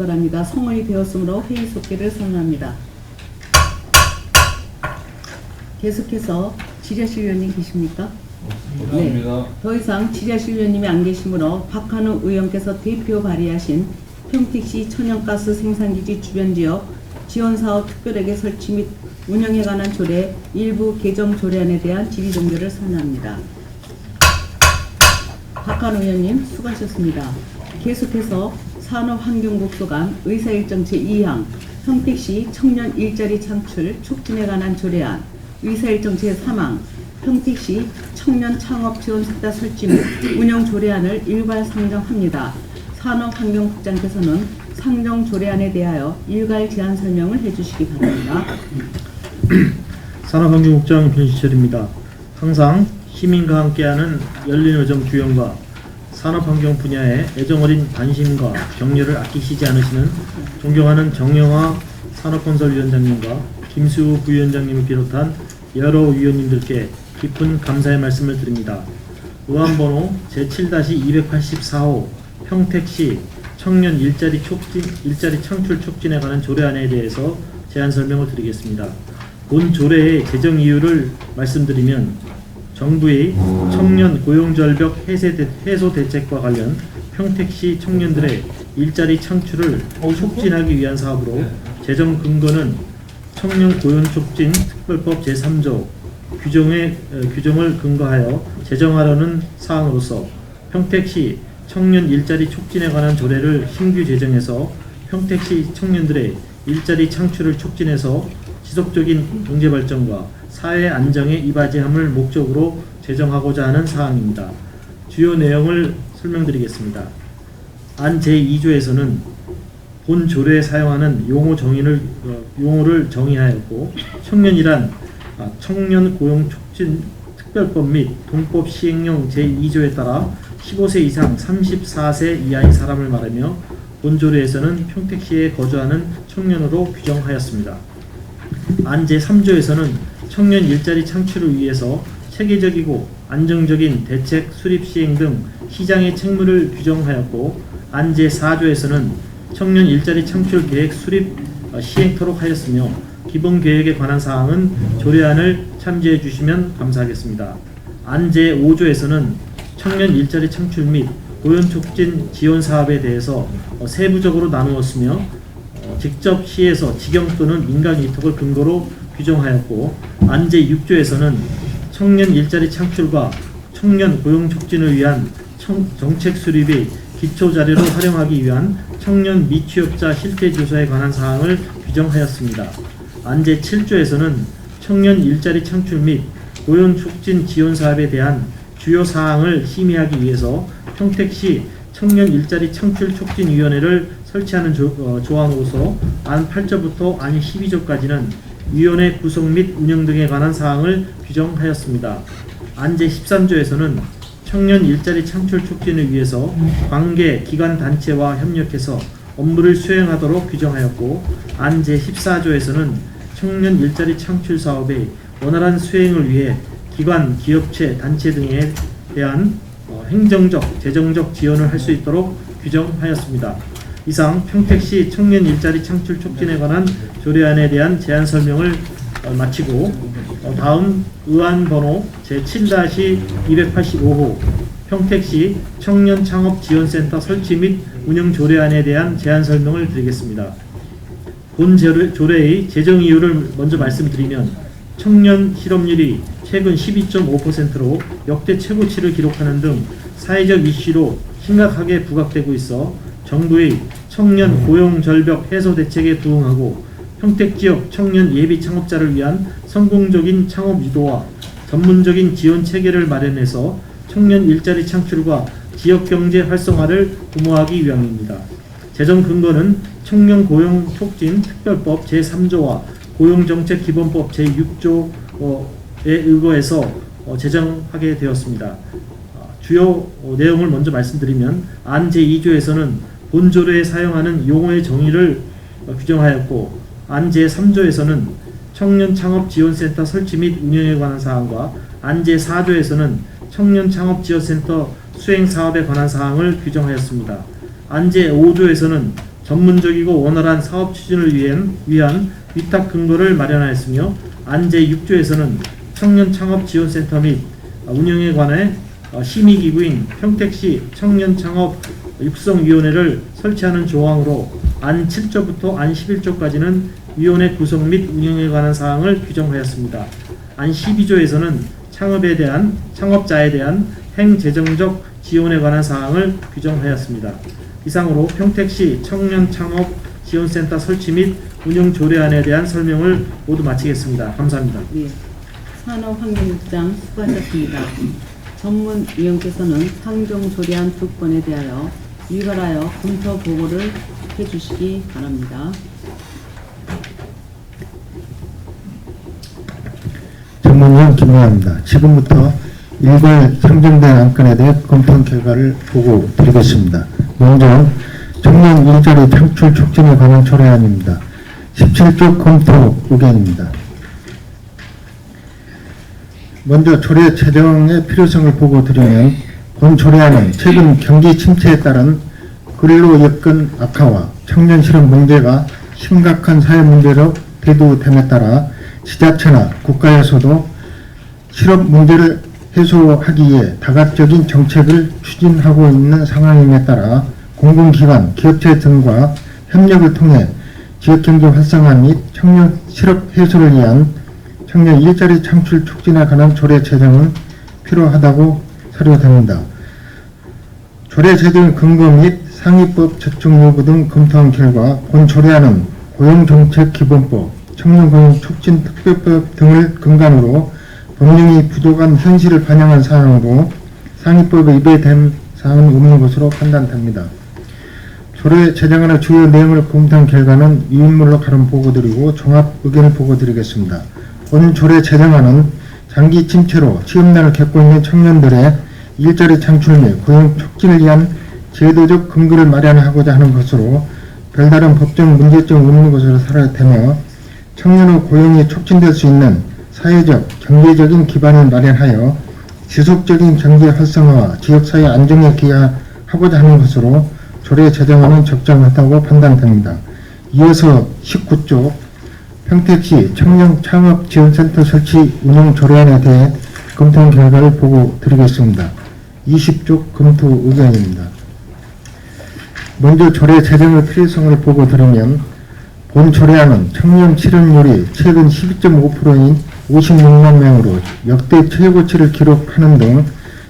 바랍니다. 성원이 되었으므로 회의 속기를 선언합니다. 계속해서 지자실 위원님 계십니까? 감사합니다. 더 이상 지자실 위원님이 안 계시므로 박한우 의원께서 대표 발의하신 평택시 천연가스 생산기지 주변 지역 지원사업 특별하게 설치 및 운영에 관한 조례 일부 개정 조례안에 대한 질의 종결을 선언합니다. 박한우 의원님 수고하셨습니다. 계속해서 산업환경국 소관 의사일정 제2항 평택시 청년 일자리 창출 촉진에 관한 조례안 의사일정 제3항 평택시 청년 창업 지원센터 설치 및 운영 조례안을 일괄 상정합니다. 산업환경국장께서는 상정 조례안에 대하여 일괄 제안 설명을 해주시기 바랍니다. 산업환경국장 변시철입니다. 항상 시민과 함께하는 열린의정 주연과 산업환경 분야에 애정어린 관심과 격려를 아끼시지 않으시는 존경하는 정영화 산업건설위원장님과 김수우 부위원장님을 비롯한 여러 위원님들께 깊은 감사의 말씀을 드립니다. 의안번호 제7-284호 평택시 청년 일자리 창출 촉진에 관한 조례안에 대해서 제안 설명을 드리겠습니다. 본 조례의 제정 이유를 말씀드리면 정부의 청년 고용절벽 해소 대책과 관련 평택시 청년들의 일자리 창출을 촉진하기 위한 사업으로 제정 근거는 청년 고용촉진 특별법 제3조 규정을 근거하여 제정하려는 사항으로서 평택시 청년 일자리 촉진에 관한 조례를 신규 제정해서 평택시 청년들의 일자리 창출을 촉진해서 지속적인 경제발전과 사회 안정에 이바지함을 목적으로 제정하고자 하는 사항입니다. 주요 내용을 설명드리겠습니다. 안 제2조에서는 본 조례에 사용하는 용어를 정의하였고 청년이란 청년 고용촉진 특별법 및 동법 시행령 제2조에 따라 15세 이상 34세 이하의 사람을 말하며 본 조례에서는 평택시에 거주하는 청년으로 규정하였습니다. 안 제3조에서는 청년 일자리 창출을 위해서 체계적이고 안정적인 대책 수립 시행 등 시장의 책무를 규정하였고 안 제4조에서는 청년 일자리 창출 계획 수립 시행토록 하였으며 기본 계획에 관한 사항은 조례안을 참조해 주시면 감사하겠습니다. 안 제5조에서는 청년 일자리 창출 및 고용촉진 지원 사업에 대해서 세부적으로 나누었으며 직접 시에서 직영 또는 민간 위탁을 근거로 규정하였고 안 제6조에서는 청년 일자리 창출과 청년 고용촉진을 위한 정책 수립의 기초자료로 활용하기 위한 청년 미취업자 실태조사에 관한 사항을 규정하였습니다. 안 제7조에서는 청년 일자리 창출 및 고용촉진 지원 사업에 대한 주요 사항을 심의하기 위해서 평택시 청년 일자리 창출 촉진위원회를 설치하는 조항으로서 안 8조부터 안 12조까지는 위원회 구성 및 운영 등에 관한 사항을 규정하였습니다. 안 제13조에서는 청년 일자리 창출 촉진을 위해서 관계 기관 단체와 협력해서 업무를 수행하도록 규정하였고 안 제14조에서는 청년 일자리 창출 사업의 원활한 수행을 위해 기관, 기업체, 단체 등에 대한 행정적, 재정적 지원을 할 수 있도록 규정하였습니다. 이상 평택시 청년 일자리 창출 촉진에 관한 조례안에 대한 제안 설명을 마치고 다음 의안번호 제7-285호 평택시 청년 창업 지원센터 설치 및 운영 조례안에 대한 제안 설명을 드리겠습니다. 본 조례의 제정 이유를 먼저 말씀드리면 청년 실업률이 최근 12.5%로 역대 최고치를 기록하는 등 사회적 이슈로 심각하게 부각되고 있어 정부의 청년 고용 절벽 해소 대책에 부응하고 평택 지역 청년 예비 창업자를 위한 성공적인 창업 유도와 전문적인 지원 체계를 마련해서 청년 일자리 창출과 지역 경제 활성화를 도모하기 위함입니다. 제정 근거는 청년 고용 촉진 특별법 제3조와 고용정책 기본법 제6조에 의거해서 제정하게 되었습니다. 주요 내용을 먼저 말씀드리면 안 제2조에서는 본 조례에 사용하는 용어의 정의를 규정하였고 안 제3조에서는 청년 창업 지원센터 설치 및 운영에 관한 사항과 안 제4조에서는 청년 창업 지원센터 수행 사업에 관한 사항을 규정하였습니다. 안 제5조에서는 전문적이고 원활한 사업 추진을 위한 위탁 근거를 마련하였으며 안제 6조에서는 청년 창업 지원센터 및 운영에 관해 심의기구인 평택시 청년 창업 육성위원회를 설치하는 조항으로 안 7조부터 안 11조까지는 위원회 구성 및 운영에 관한 사항을 규정하였습니다. 안 12조에서는 창업자에 대한 행재정적 지원에 관한 사항을 규정하였습니다. 이상으로 평택시 청년 창업 지원센터 설치 및 운영 조례안에 대한 설명을 모두 마치겠습니다. 감사합니다. 예, 산업환경국장 수고하셨습니다. 전문위원께서는 환경조례안 2건에 대하여 위반하여 검토 보고를 해주시기 바랍니다. 전문위원 김용합니다. 지금부터 일괄 상정된 안건에 대해 검토 결과를 보고 드리겠습니다. 먼저 청년 일자리 창출 촉진에 관한 조례안입니다. 17조 검토 의견입니다. 먼저 조례 제정의 필요성을 보고 드리면 본 조례안은 최근 경기 침체에 따른 근로 여건 악화와 청년 실업 문제가 심각한 사회 문제로 대두됨에 따라 지자체나 국가에서도 실업 문제를 해소하기 위해 다각적인 정책을 추진하고 있는 상황임에 따라 공공기관, 기업체 등과 협력을 통해 지역경제 활성화 및 청년 실업 해소를 위한 청년 일자리 창출 촉진에 관한 조례 제정은 필요하다고 사료됩니다. 조례 제정 근거 및 상위법 적정 여부 등 검토한 결과 본 조례안은 고용정책기본법, 청년고용촉진특별법 등을 근간으로 법령이 부족한 현실을 반영한 사항으로 상위법에 위배된 사항은 없는 것으로 판단됩니다. 조례 제정안의 주요 내용을 검토한 결과는 위인물로 가름 보고드리고 종합 의견을 보고드리겠습니다. 본 조례 제정안은 장기 침체로 취업난을 겪고 있는 청년들의 일자리 창출 및 고용 촉진을 위한 제도적 근거를 마련하고자 하는 것으로 별다른 법적 문제점 없는 것으로 사료되며 청년의 고용이 촉진될 수 있는 사회적, 경제적인 기반을 마련하여 지속적인 경제 활성화와 지역사회 안정에 기여하고자 하는 것으로 조례 제정안은 적정하다고 판단됩니다. 이어서 19조 평택시 청년 창업 지원센터 설치 운영 조례안에 대해 검토한 결과를 보고 드리겠습니다. 20조 검토 의견입니다. 먼저 조례 제정의 필요성을 보고 들으면 본 조례안은 청년 실업률이 최근 12.5%인 56만 명으로 역대 최고치를 기록하는 등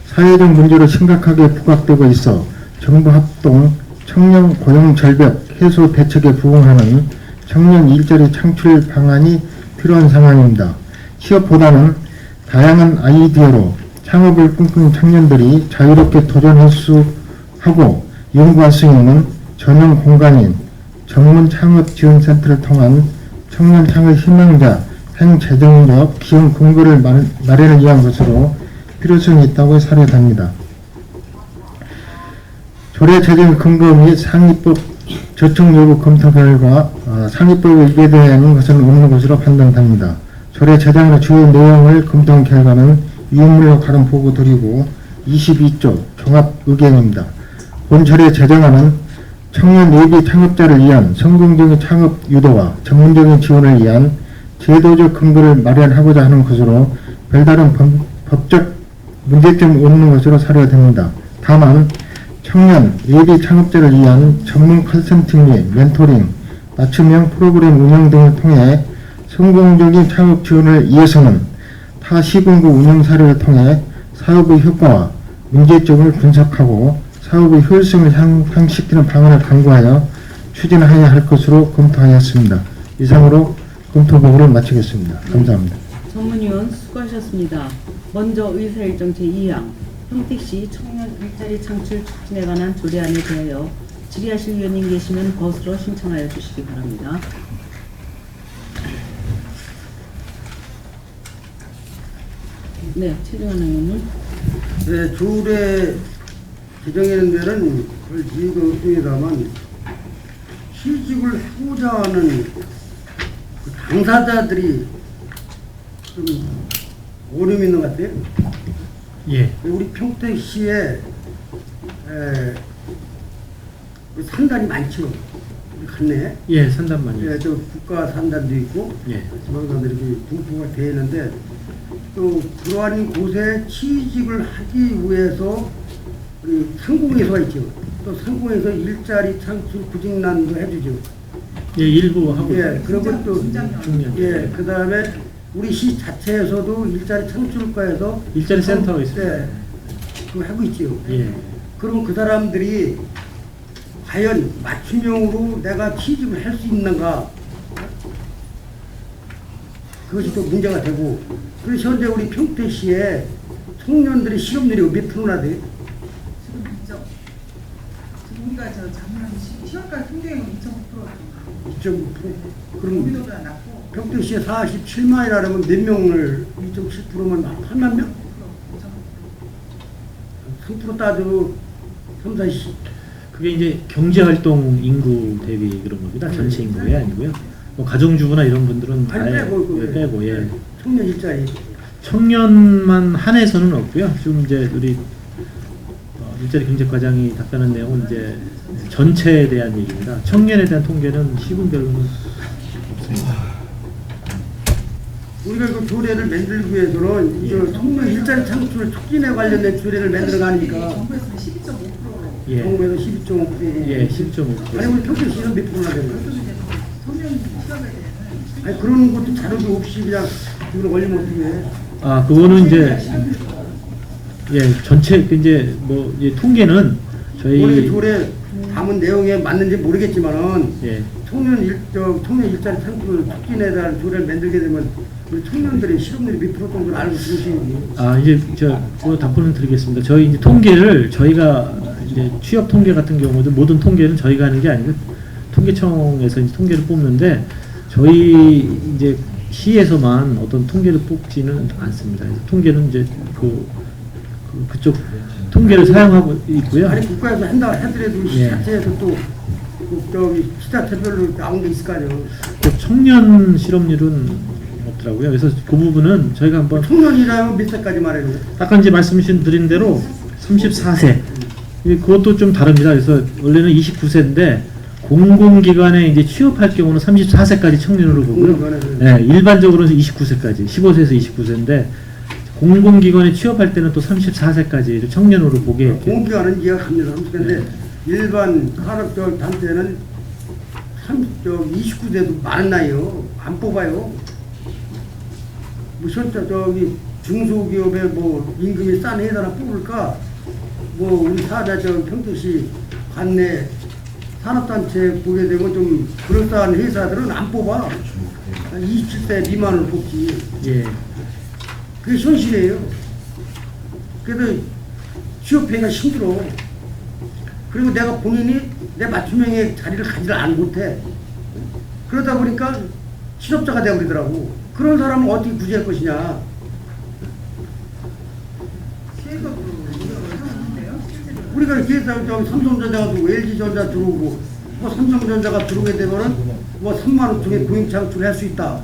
사회적 문제로 심각하게 부각되고 있어 정부 합동 청년 고용 절벽 해소 대책에 부응하는 청년 일자리 창출 방안이 필요한 상황입니다. 취업보다는 다양한 아이디어로 창업을 꿈꾸는 청년들이 자유롭게 도전할 수 하고 연구할 수 있는 전용 공간인 전문 창업 지원센터를 통한 청년 창업 희망자 행재정적 기업 근거를 마련을 위한 것으로 필요성이 있다고 사료됩니다. 조례 제정 근거 및 상위법 저촉 여부 검토 결과 상위법에 위배되는 것은 없는 것으로 판단됩니다. 조례 제정의 주요 내용을 검토한 결과는 위임물로 가름 보고 드리고 22조 종합 의견입니다. 본 조례 제정안은 청년 예비 창업자를 위한 성공적인 창업 유도와 전문적인 지원을 위한 제도적 근거를 마련하고자 하는 것으로 별다른 법적 문제점 없는 것으로 사료됩니다. 다만 청년 예비 창업자를 위한 전문 컨설팅 및 멘토링, 맞춤형 프로그램 운영 등을 통해 성공적인 창업 지원을 위해서는 타 시군구 운영 사례를 통해 사업의 효과와 문제점을 분석하고 사업의 효율성을 향상시키는 방안을 강구하여 추진하여야 할 것으로 검토하였습니다. 이상으로 검토 보고를 마치겠습니다. 감사합니다. 전문위원 수고하셨습니다. 먼저 의사일정 제2항 평택시 청년 일자리 창출 촉진에 관한 조례안에 대하여 질의하실 위원님 계시면 거수로 신청하여 주시기 바랍니다. 네, 최종환 의원님. 네, 조례 제정하는 데는 별 이유가 없습니다만 취직을 하고자 하는 그 당사자들이 좀 어려움이 있는 것 같아요. 예. 우리 평택시에 산단이 많죠. 갔네. 예, 산단만이. 예, 저 국가 산단도 있고 예. 지방산도 이렇게 분포가 되어 있는데 또 그러한 곳에 취직을 하기 위해서 우리 상공회사가 있죠. 또 상공에서 일자리 창출 구직난도 해주죠. 예, 일부 하고. 예, 그리고 또 중년. 예, 그 다음에 우리 시 자체에서도 일자리 창출과에서 일자리 센터가 있어요. 예, 그거 하고 있죠. 예. 그럼 그 사람들이 과연 맞춤형으로 내가 취직을 할 수 있는가? 그것이 또 문제가 되고, 그래서 현재 우리 평택시에 청년들의 실업률이 몇 프로나 돼요? 지금 있죠. 지금 우리가 저 작년 10월까지 통계액은 2.9%. 2.9%. 그럼 우리보다 낮고 평택시에 47만이라면 몇 명을 2.7%면 8만 명? 3% 따져도 3, 40. 그게 이제 경제활동 인구 대비 그런 겁니다. 전체 인구가 아니고요. 뭐 가정주부나 이런 분들은 아니, 아예 빼고, 예, 빼고 예. 청년 일자리. 청년만 한해서는 없고요. 지금 이제 우리 일자리 경제과장이 답변한 내용은 이제 전체에 대한 얘기입니다. 청년에 대한 통계는 시군별로는 없습니다. 우리가 그 조례를 만들기 위해서는 저 청년 일자리 창출 촉진에 관련된 조례를 만들어 가니까 정부에서는 12.5%. 예. 정부에서 12.5%. 예, 10.5%. 아니 우리 평택시는 몇 프로나 되는 거예요? 그것도 이제 청년 실업에 대해서 아니 그런 것도 자료도 없이 그냥 이걸 올리면 어떻게 해? 아, 그거는 이제 예, 전체 이제 뭐 이제 통계는 우리 저희 조례 담은 내용에 맞는지 모르겠지만은 예. 청년 일자리 창출 촉진에 대한 조례를 만들게 되면 우리 청년들의 실업률이 몇 프로 정도를 알고 있으시니 아, 이제 그 답변을 드리겠습니다. 저희 이제 통계를 저희가 이제 취업 통계 같은 경우도 모든 통계는 저희가 하는 게 아니고 통계청에서 이제 통계를 뽑는데 저희 이제 시에서만 어떤 통계를 뽑지는 않습니다. 그래서 통계는 이제 그쪽 통계를 사용하고 있고요. 아니 국가에서 한다 하더라도 시 예. 자체에서 또 저기 시자체별로 나온 게 있을 거 아니에요. 그 청년 실업률은 없더라고요. 그래서 그 부분은 저희가 한번 청년이라면 몇 살까지 말해요? 아까 이제 말씀드린 대로 34세. 그것도 좀 다릅니다. 그래서 원래는 29세인데 공공기관에 이제 취업할 경우는 34세까지 청년으로 보고요. 네, 일반적으로는 29세까지, 15세에서 29세인데 공공기관에 취업할 때는 또 34세까지 청년으로 보게. 공기관은 이해가 갑니다. 그런데 일반 산업적 단체는 29세도 많은 나이요. 안 뽑아요. 무슨 저기 중소기업에 뭐 임금이 싼 회사나 뽑을까? 뭐 우리 사자 평택시 관내 산업단체 보게 되면 좀 그럴싸한 회사들은 안 뽑아. 27세 미만을 뽑지. 예. 그게 현실이에요. 그래도 취업하기가 힘들어. 그리고 내가 본인이 내 맞춤형의 자리를 가지를 안 못해. 그러다 보니까 실업자가 되어버리더라고. 그런 사람은 어떻게 구제할 것이냐. 시에서도 노력을 하는데요. 실제로 우리가 이렇게 삼성전자가 들어오고 LG전자 들어오고 뭐 삼성전자가 들어오게 되면은 뭐 3만 5천에 고용 창출할 수 있다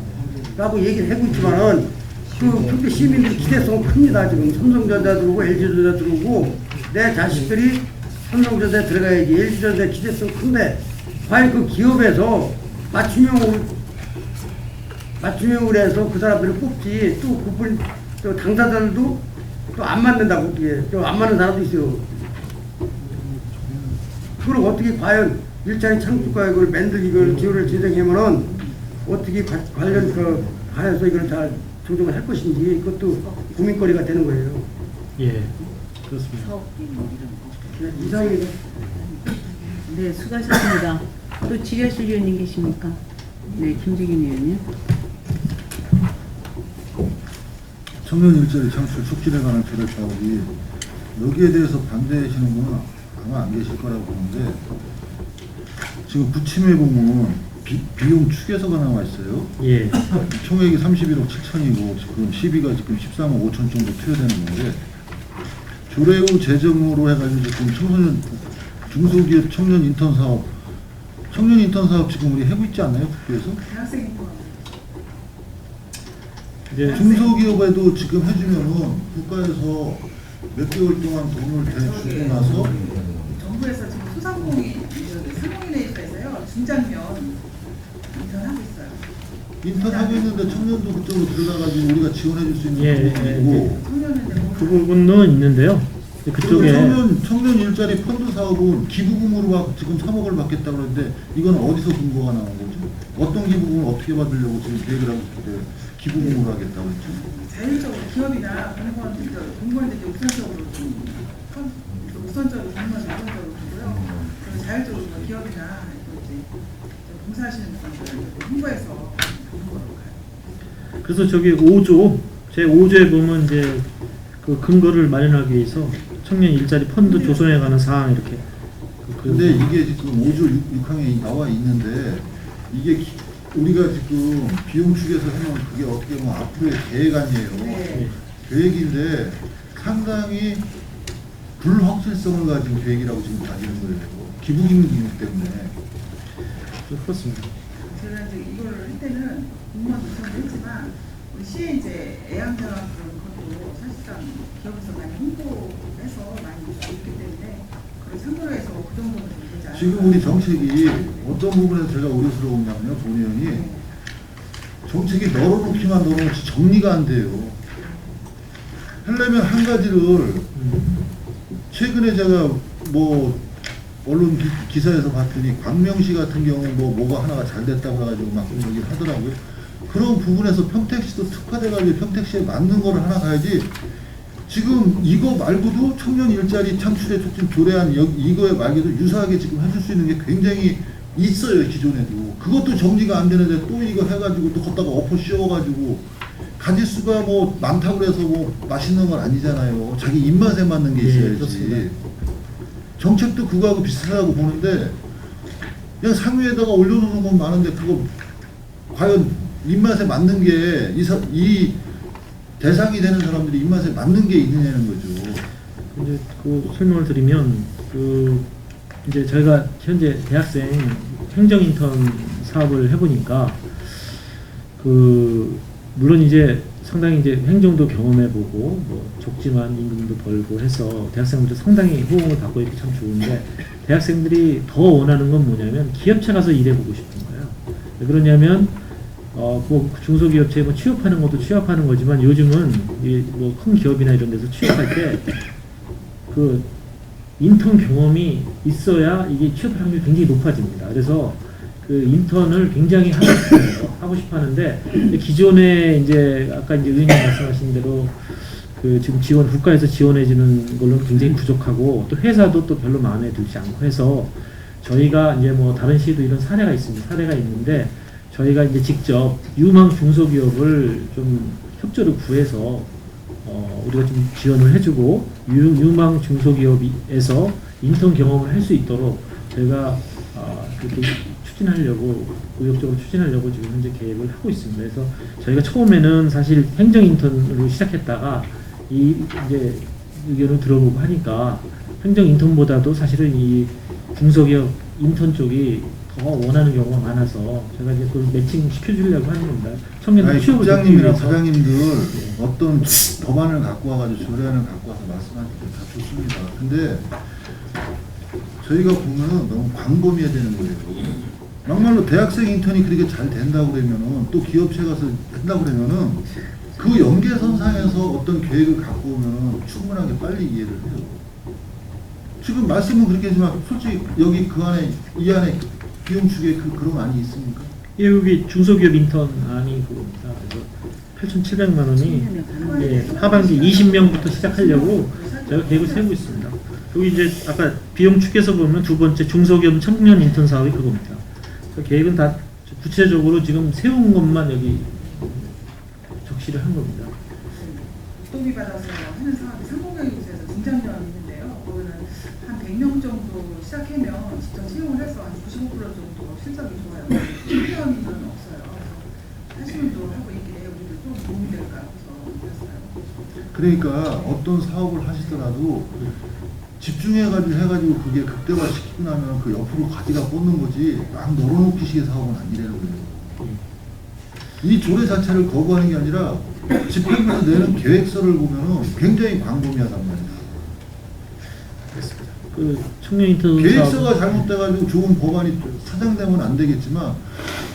라고 얘기를 하고 있지만은 그 평택 시민들 기대성은 큽니다. 지금 삼성전자 들어오고 LG전자 들어오고 내 자식들이 삼성전자에 들어가야지. LG전자 기대성 큰데 과연 그 기업에서 맞춤형으로 해서 그 사람들을 뽑지. 또 그분 또 당사자들도 또 안 맞는다고 또 안 맞는 사람도 있어요. 그걸 어떻게 과연 일자리 창출과 이걸 만들기 이걸 기호를 제정하면은 어떻게 관련 관해서 이걸 다 조정을 할 것인지 그것도 고민거리가 되는 거예요. 예. 그렇습니다. 이상입니다. 네, 수고하셨습니다. 또 지뢰실 위원님 계십니까? 네, 김재균 의원님. 청년 일자리 창출 촉진에 관한 조례 사업이 여기에 대해서 반대하시는 분은 아마 안 계실 거라고 보는데 지금 부침에 보면 비용 축에서가 나와 있어요. 예. 총액이 31억 7천이고 지금 시비가 지금 13억 5천 정도 투여되는 건데 조례후 재정으로 해가지고 지금 청소년 중소기업 청년 인턴 사업 지금 우리 하고 있지 않나요? 국회에서? 대학생이 또 이제 중소기업에도 지금 해주면은 국가에서 몇 개월 동안 돈을 대주고 나서 정부에서 지금 소상공인 상공인회에서요 중장년 인턴 하고 있는데 청년도 그쪽으로 들어가가지고 우리가 지원해 줄 수 있는 예, 부분이고 청년은 뭐 그 부분도 있는데요. 그쪽에 청년 일자리 펀드 사업은 기부금으로 지금 3억을 받겠다고 그러는데 이건 어디서 근거가 나온 거죠? 어떤 기부금을 어떻게 받으려고 지금 계획을 하고 있는데 기부금으로 하겠다고 했죠? 자율적으로 기업이나 공무원들이 우선적으로 우선적으로 하고요. 그리고 자율적으로 뭐 기업이나 또 이제 봉사하시는 분들 홍보해서 공부하러 가요. 그래서 저기 5조 제 5조에 보면 이제 그 근거를 마련하기 위해서 청년 일자리 펀드 조성에 관한 사항 이렇게 근데 이게 지금 5조 6항에 나와 있는데 이게 우리가 지금 비용 축에서 해놓은 그게 어떻게 보면 앞으로의 계획 아니에요. 네. 계획인데 상당히 불확실성을 가진 계획이라고 지금 가지는 거예요. 기부금이기 때문에. 그렇습니다. 제가 이제 이걸 할 때는 공무원 요청도 했지만 우리 시에 이제 애양자랑 그런 것도 사실상 기업에서 많이 홍보해서 많이 있기 때문에 그걸 참고로 해서 그 정도는 좀 되지 않을까. 지금 우리 정책이 어떤 부분에서 제가 우려스러웠냐면요. 본 의원이 정책이 널어놓기만 널어놓지 정리가 안 돼요. 하려면 한 가지를 최근에 제가 뭐 언론 기사에서 봤더니 광명시 같은 경우 뭐가 하나가 잘 됐다고 해가지고 막 그런 얘기를 하더라고요. 그런 부분에서 평택시도 특화돼가지고 평택시에 맞는 거를 하나 가야지. 지금 이거 말고도 청년 일자리 창출에 촉진 조례안 이거에 말고도 유사하게 지금 해줄 수 있는 게 굉장히 있어요. 기존에도. 그것도 정리가 안 되는데 또 이거 해가지고 또 걷다가 엎어 씌워가지고 가짓수가 뭐 많다고 해서 뭐 맛있는 건 아니잖아요. 자기 입맛에 맞는 게 있어야지. 그렇습니다. 정책도 그거하고 비슷하다고 보는데 그냥 상위에다가 올려놓는 건 많은데 그거 과연 입맛에 맞는 게 이 대상이 되는 사람들이 입맛에 맞는 게 있느냐는 거죠. 이제 그 설명을 드리면 그 이제 저희가 현재 대학생 행정 인턴 사업을 해보니까 그 물론 이제 상당히 이제 행정도 경험해보고 뭐 적지만 임금도 벌고 해서 대학생들도 상당히 호응을 받고 있기 참 좋은데 대학생들이 더 원하는 건 뭐냐면 기업체 가서 일해보고 싶은 거예요. 왜 그러냐면 뭐 중소기업체에 뭐 취업하는 것도 취업하는 거지만 요즘은 뭐 큰 기업이나 이런 데서 취업할 때 그 인턴 경험이 있어야 이게 취업 확률이 굉장히 높아집니다. 그래서 그 인턴을 굉장히 하고 싶어 하는데 기존에 이제 아까 이제 의원님 말씀하신 대로 그 지금 국가에서 지원해주는 걸로는 굉장히 부족하고 또 회사도 또 별로 마음에 들지 않고 해서 저희가 이제 뭐 다른 시도 이런 사례가 있는데 저희가 이제 직접 유망 중소기업을 좀 협조를 구해서 우리가 좀 지원을 해주고 유망 중소기업에서 인턴 경험을 할 수 있도록 저희가 그렇게 의욕적으로 추진하려고 지금 현재 계획을 하고 있습니다. 그래서 저희가 처음에는 사실 행정 인턴으로 시작했다가 이제 의견을 들어보고 하니까 행정 인턴보다도 사실은 이 중소기업 인턴 쪽이 더 원하는 경우가 많아서 제가 이제 그걸 매칭 시켜주려고 하는 겁니다. 청년들 취업을 국장님이나 돕기 위해서. 사장님들 어떤 법안을 갖고 와가지고 조례안을 갖고 와서 말씀하실 때 다 좋습니다. 근데 저희가 보면은 너무 광범위해야 되는 거예요. 막말로 대학생 인턴이 그렇게 잘 된다고 그러면은 또 기업체 가서 한다고 그러면은 그 연계선상에서 어떤 계획을 갖고 오면은 충분하게 빨리 이해를 해요. 지금 말씀은 그렇게 하지만 솔직히 여기 이 안에 비용 축에 그런 안이 있습니까? 예, 여기 중소기업 인턴 안이 그겁니다. 그래서 8,700만 원이 하반기 20명부터 시작하려고 저희가 계획을 세우고 있습니다. 여기 이제 아까 비용 축에서 보면 두 번째 중소기업 청년 인턴 사업이 그겁니다. 계획은 다 구체적으로 지금 세운 것만 여기 적시를 한 겁니다. 도비 받아서 하는 사업이 상공교육에서 중장년 있는데요. 거기는 한 100명 정도 시작하면 직접 채용을 해서 한 95% 정도 실적이 좋아요. 실전은 없어요. 하시는 분 하고 있길래 우리도 좀 도움이 될까 해서 그랬어요. 그러니까 어떤 사업을 하시더라도 집중해가지고 그게 극대화시키고 나면 그 옆으로 가지가 꽂는 거지 막 널어놓기식의 사업은 아니라는 거예요. 이 조례 자체를 거부하는 게 아니라 집행부에서 내는 계획서를 보면은 굉장히 광범위하단 말이에요. 그렇습니다. 그 청년 인턴 계획서가 잘못돼가지고 좋은 법안이 사장되면 안 되겠지만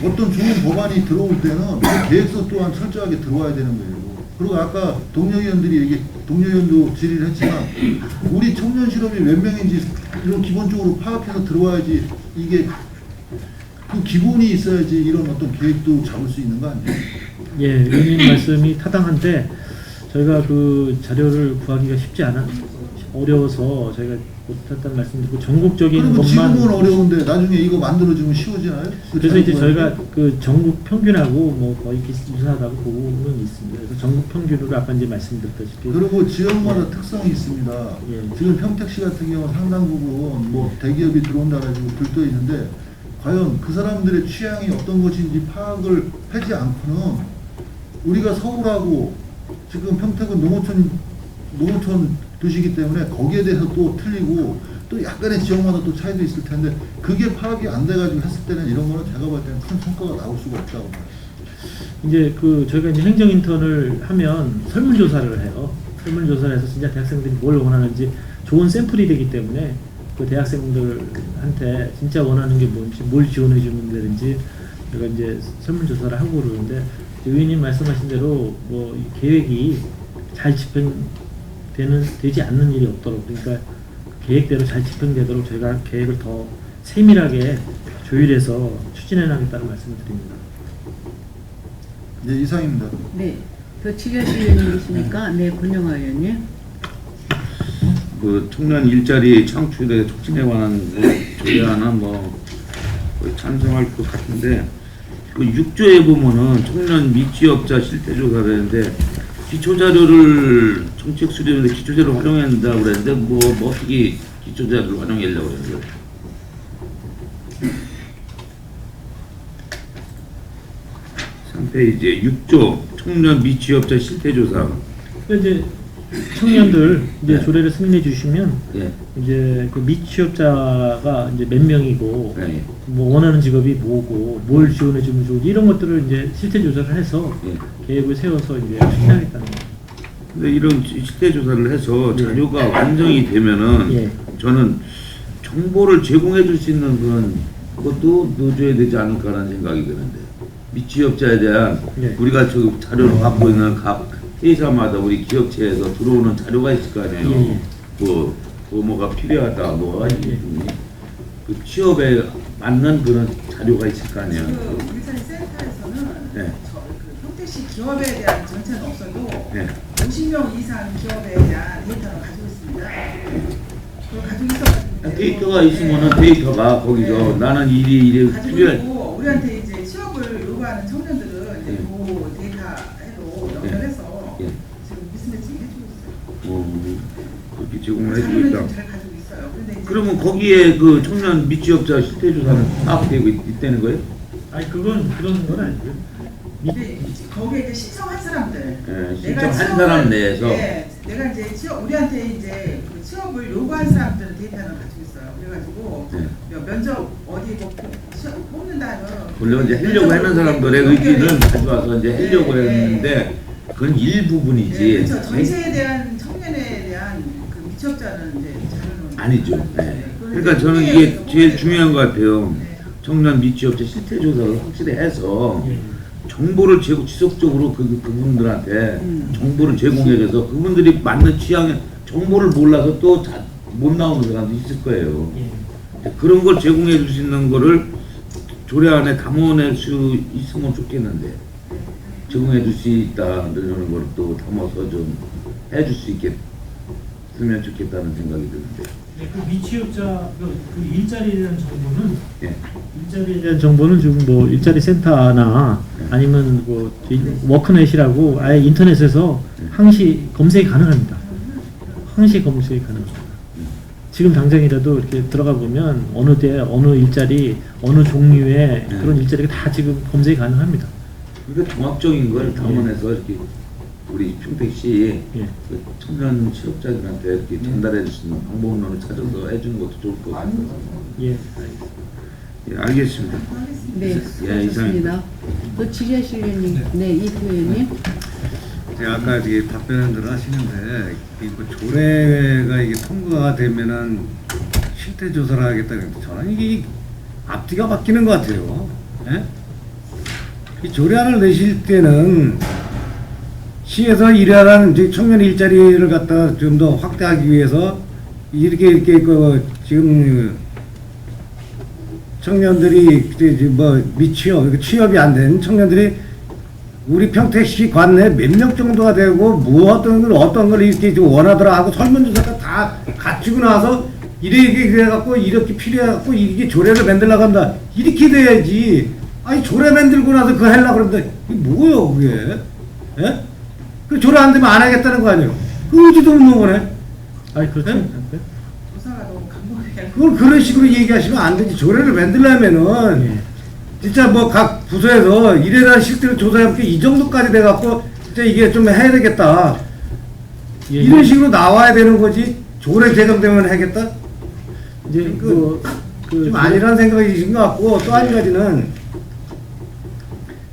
어떤 좋은 법안이 들어올 때는 그 계획서 또한 철저하게 들어와야 되는 거예요. 그리고 아까 동료위원도 질의를 했지만 우리 청년 실업이 몇 명인지 이런 기본적으로 파악해서 들어와야지 이게 그 기본이 있어야지 이런 어떤 계획도 잡을 수 있는 거 아니에요? 예, 의원님 말씀이 타당한데 저희가 그 자료를 구하기가 쉽지 않아 어려워서 저희가 못했다는 말씀드리고 전국적인 그리고 것만 지금은 어려운데 나중에 이거 만들어주면 쉬워지나요? 그래서 이제 저희가 그 전국 평균하고 뭐 거의 유사하다고 보고는 있습니다. 그래서 전국 평균으로 아까 이제 말씀드렸다시피 그리고 지역마다 특성이 있습니다. 예. 지금 평택시 같은 경우 상당 부분 뭐 대기업이 들어온다 가지고 들떠 있는데 과연 그 사람들의 취향이 어떤 것인지 파악을 하지 않고는 우리가 서울하고 지금 평택은 농어촌 도시이기 때문에 거기에 대해서 또 틀리고 또 약간의 지역마다 또 차이도 있을 텐데 그게 파악이 안 돼가지고 했을 때는 이런 거는 제가 볼 때는 큰 성과가 나올 수가 없다고 봐요. 이제 그 저희가 이제 행정 인턴을 하면 설문조사를 해요. 설문조사를 해서 진짜 대학생들이 뭘 원하는지 좋은 샘플이 되기 때문에 그 대학생들한테 진짜 원하는 게 뭔지 뭘 지원해 주는 데든지 제가 이제 설문조사를 하고 그러는데 의원님 말씀하신 대로 뭐 이 계획이 잘 되지 않는 일이 없도록 그러니까 계획대로 잘 집행되도록 저희가 계획을 더 세밀하게 조율해서 추진해 나가겠다는 말씀을 드립니다. 네, 이상입니다. 네. 더 취재하실 의원님 계십니까? 네, 권영아 의원님. 그 청년 일자리 창출에 촉진에 관한 조례안은 뭐 거의 찬성할 것 같은데 그 6조에 보면은 청년 미취업자 실태조사를 했는데 기초자료를 정책 수립인데 기초자료를 활용해야 된다고 그랬는데 뭐 어떻게 기초자료를 활용하려고 그러는 거예요? 3페이지에 6조 청년 미취업자 실태조사. 이제 청년들 이제 네. 조례를 승인해 주시면 예. 이제 그 미취업자가 이제 몇 명이고 네. 뭐 원하는 직업이 뭐고 뭘 지원해 주면 좋은지 이런 것들을 이제 실태 조사를 해서 예. 계획을 세워서 이제 추진하겠다는 거죠. 근데 이런 실태조사를 해서 예. 자료가 완성이 되면은 예. 저는 정보를 제공해 줄 수 있는 그것도 넣어줘야 되지 않을까라는 생각이 드는데 미취업자에 대한 예. 우리가 저 자료를 갖고 있는 각 회사마다 우리 기업체에서 들어오는 자료가 있을 거 아니에요. 예. 뭐가 필요하다 뭐 예. 그 취업에 맞는 그런 자료가 있을 거 아니에요. 그 일자리 센터에서는 네. 그 평택시 기업에 대한 전체는 없어도 네. 50명 이상 기업에 대한 데이터를 가지고 있습니다. 그걸 가지고 있어가지고 데이터가 있으면은 데이터가 거기서 네. 나는 일이 가지고 필요해. 있고 우리한테 이제 취업을 요구하는 청년들은 이제 네. 그 데이터로 연결해서 예. 지금 미스매칭 해주고 있어요. 그렇게 제공을 해주고 자료는 있다. 좀 잘 가지고 있어요. 근데 이제 그러면 거기에 그 청년 미취업자 실태조사는 파악되고 있다는 거예요? 아니 그런 건 아니고요. 근데 거기에 이제 신청한 사람들, 예, 내가 신청한 사람 내에서 네, 내가 이제 우리한테 이제 그 취업을 요구한 사람들은 데이터는 가지고 있어요. 그래가지고 네. 면접 어디 뭐 취업 뽑는다 하면 물론 이제 하려고 하는 사람들의 의견을 가져와서 이제 하려고 했는데 그건 일부분이지. 네, 그렇죠. 전체에 대한 청년에 대한 그 미취업자는 이제 자료는 아니죠. 네. 네. 그러니까 저는 이게 제일 중요한 것 같아요. 청년 미취업자 실태조사를 확실히 해서 예. 정보를 지속적으로 그분들한테 정보를 제공해줘서 그분들이 맞는 취향에 정보를 몰라서 또 못 나오는 사람도 있을 거예요. 예. 그런 걸 제공해 줄 수 있는 거를 조례 안에 담아낼 수 있으면 좋겠는데 제공해 줄 수 있다 이러는 걸 또 담아서 좀 해줄 수 있겠으면 좋겠다는 생각이 드는데. 네, 그 미취업자 그 일자리에 대한 정보는 예. 일자리에 대한 정보는 지금 뭐 일자리 센터나 아니면 뭐 워크넷이라고 아예 인터넷에서 항시 검색이 가능합니다. 항시 검색이 가능합니다. 지금 당장이라도 이렇게 들어가 보면 어느 때 어느 일자리 어느 종류의 그런 일자리가 다 지금 검색이 가능합니다. 그러니까 종합적인 걸 담아내서 이렇게 우리 평택시 예. 그 청년 취업자들한테 이렇게 전달해 줄 수 있는 방법론을 찾아서 해주는 것도 좋을 것 같아요. 예. 예, 알겠습니다. 네, 수고하셨습니다. 또 취재하실 의원님. 네, 이표 의원님. 제가 아까 이게 답변을 하시는데 그 조례가 이게 통과가 되면은 실태 조사를 하겠다 그랬는데 저는 이게 앞뒤가 바뀌는 것 같아요. 예? 이 조례안을 내실 때는 시에서 일하는 이제 청년 일자리를 갖다 좀 더 확대하기 위해서 이렇게 그 지금 청년들이 이제 뭐 미취업, 취업이 안 된 청년들이 우리 평택시 관내 몇 명 정도가 되고 뭐 어떤 걸 이렇게 좀 원하더라 하고 설문조사가 다 갖추고 나서 이렇게 그래갖고 이렇게 필요해갖고 이게 조례를 만들려고 한다 이렇게 돼야지. 아니 조례 만들고 나서 그거 하려고 그러는데 이게 뭐예요 그게? 예? 그 조례 안 되면 안 하겠다는 거 아니에요? 그 의지도 없는 거네. 아니 그렇죠. 네? 조사가 너무 강력해요. 그걸 그런 식으로 얘기하시면 안 되지. 조례를 만들려면은 예. 진짜 뭐 각 부서에서 이래라 실제로 조사해볼게 이 정도까지 돼갖고 진짜 이게 좀 해야 되겠다. 예, 이런 예. 식으로 나와야 되는 거지. 조례 제정되면 하겠다? 이제 좀 아니라는 생각이 드신 것 같고 또 한 가지는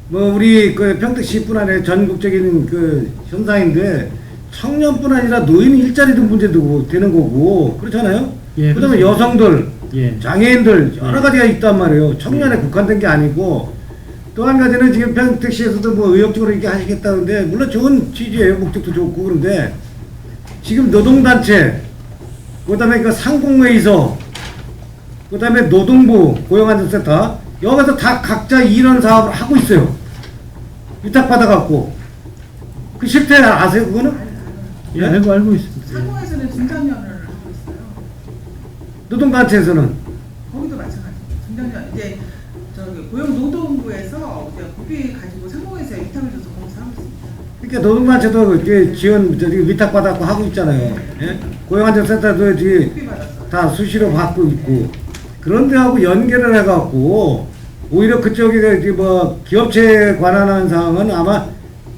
뭐 우리 그 평택시뿐 아니라 전국적인 그 현상인데 청년뿐 아니라 노인 일자리도 문제도 되는 거고 그렇잖아요. 예, 그다음에 그렇습니다. 여성들, 예. 장애인들 여러 예. 가지가 있단 말이에요. 청년에 예. 국한된 게 아니고 또 한 가지는 지금 평택시에서도 뭐 의욕적으로 이렇게 하시겠다는데 물론 좋은 취지예요. 목적도 좋고 그런데 지금 노동단체, 그다음에 그 상공회의소, 그다음에 노동부 고용안전센터 여기서 다 각자 이런 사업을 하고 있어요. 위탁받아갖고 그 실태 아세요 그거는? 예, 알고 있습니다. 상공에서는 중장년을 하고 있어요. 노동단체에서는 거기도 마찬가지예요. 중장년 이제 저기 고용노동부에서 이제 고비 가지고 상공에서 위탁을 줘서 거기서 하고 있습니다. 그러니까 노동단체도 이렇게 지원 저기 위탁받았고 하고 있잖아요. 예? 고용안전센터도 이제 고비 받았어요. 다 수시로 받고 있고 그런 데하고 연계를 해갖고 오히려 그쪽에 이제 뭐 기업체에 관한 사항은 아마